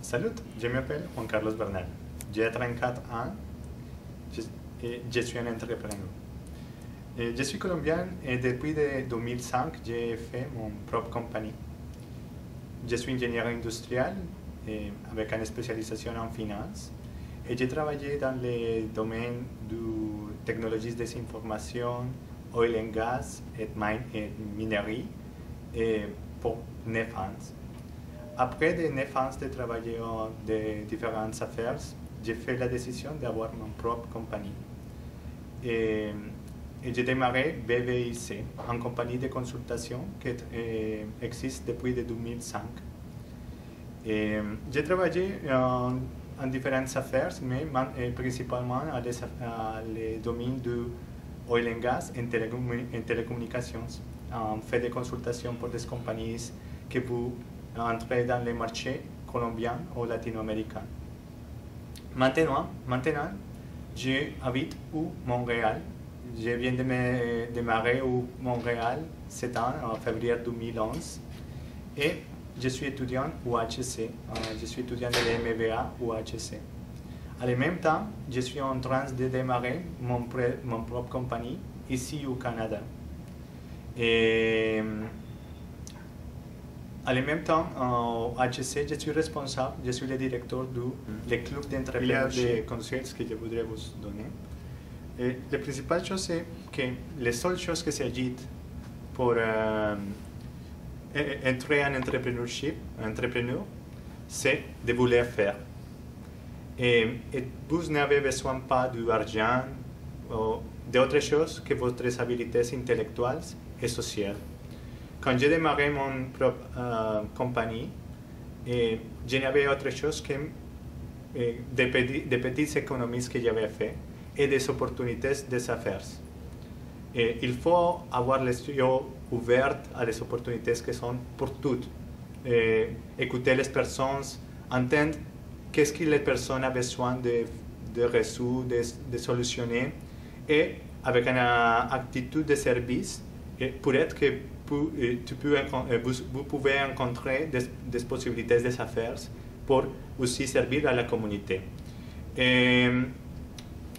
Salut, je m'appelle Juan Carlos Bernal. J'ai 34 ans et je suis un entrepreneur. Je suis colombien et depuis 2005, j'ai fait mon propre compagnie. Je suis ingénieur industriel avec une spécialisation en finance et j'ai travaillé dans les domaines de technologies des informations, oil and gas et minerie pour 9 ans. Après de 9 ans de travailler dans différentes affaires, j'ai fait la décision d'avoir ma propre compagnie. Et j'ai démarré BVIC, une compagnie de consultation qui existe depuis 2005. J'ai travaillé en différentes affaires, mais principalement dans les domaines de oil and gas et télécommunications. On fait des consultations pour des compagnies qui veulent entrer dans les marchés colombiens ou latino-américains. Maintenant, j'habite à Montréal. Je viens de démarrer à Montréal cette année, en février 2011. Et je suis étudiant au HEC. Je suis étudiant de l'MBA au HEC. En même temps, je suis en train de démarrer mon propre compagnie ici au Canada. Et en même temps, au HEC, je suis responsable, je suis le directeur du club d'entrepreneurs de conseils que je voudrais vous donner. Et la principale chose, c'est que les seules choses qui s'agitent pour entrer en entrepreneur, c'est de vouloir faire. Et vous n'avez besoin pas d'argent ou d'autres choses que votre habilités intellectuelles et sociales. Quand j'ai démarré mon propre compagnie, je n'avais autre chose que des petites économies que j'avais fait et des opportunités des affaires. Et il faut avoir les yeux ouverts à des opportunités qui sont pour toutes. Écouter les personnes, entendre qu'est-ce que les personnes ont besoin de résoudre, de solutionner, et avec une attitude de service, pour être que vous pouvez rencontrer des possibilités des affaires pour aussi servir à la communauté.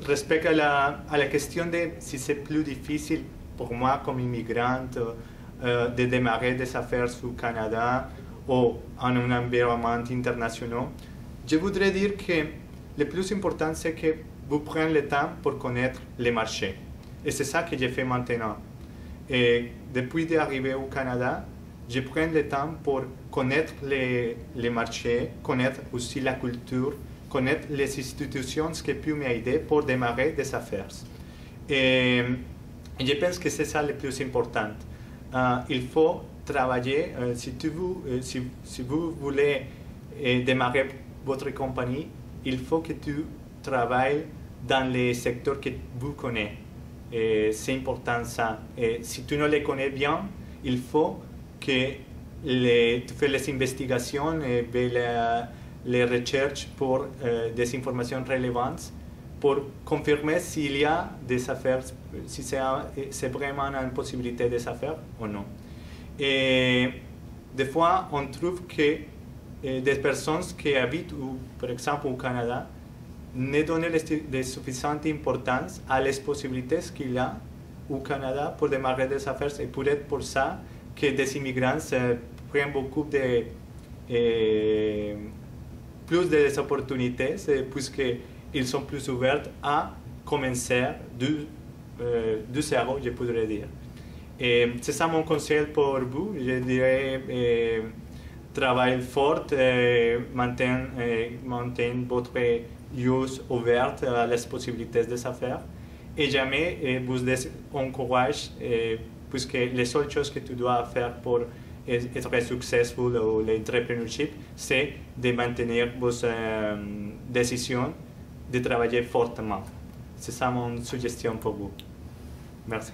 Respect à la question de si c'est plus difficile pour moi comme immigrante de démarrer des affaires au Canada ou en un environnement international, je voudrais dire que le plus important c'est que vous preniez le temps pour connaître les marchés. Et c'est ça que j'ai fait maintenant. Et depuis d'arriver au Canada, je prends le temps pour connaître les marchés, connaître aussi la culture, connaître les institutions qui peuvent m'aider pour démarrer des affaires. Et je pense que c'est ça le plus important. Il faut travailler, si vous voulez démarrer votre compagnie, il faut que tu travailles dans les secteurs que vous connaissez. C'est important ça. Et si tu ne les connais bien, il faut que tu fasses les investigations et les recherches pour des informations relevantes pour confirmer s'il y a des affaires, si c'est vraiment une possibilité des affaires ou non. Et des fois, on trouve que des personnes qui habitent, par exemple, au Canada, ne donnent de suffisante importance à les possibilités qu'il y a au Canada pour démarrer des affaires, et peut-être pour ça que des immigrants prennent beaucoup plus de opportunités puisqu'ils sont plus ouverts à commencer du zéro, je pourrais dire. Et c'est ça mon conseil pour vous. Je dirais travaillez fort, maintenez votre yeux ouverts à les possibilités des affaires et jamais vous encourage, puisque les seules choses que tu dois faire pour être successful ou l'entrepreneurship, c'est de maintenir vos décisions, de travailler fortement. C'est ça mon suggestion pour vous. Merci.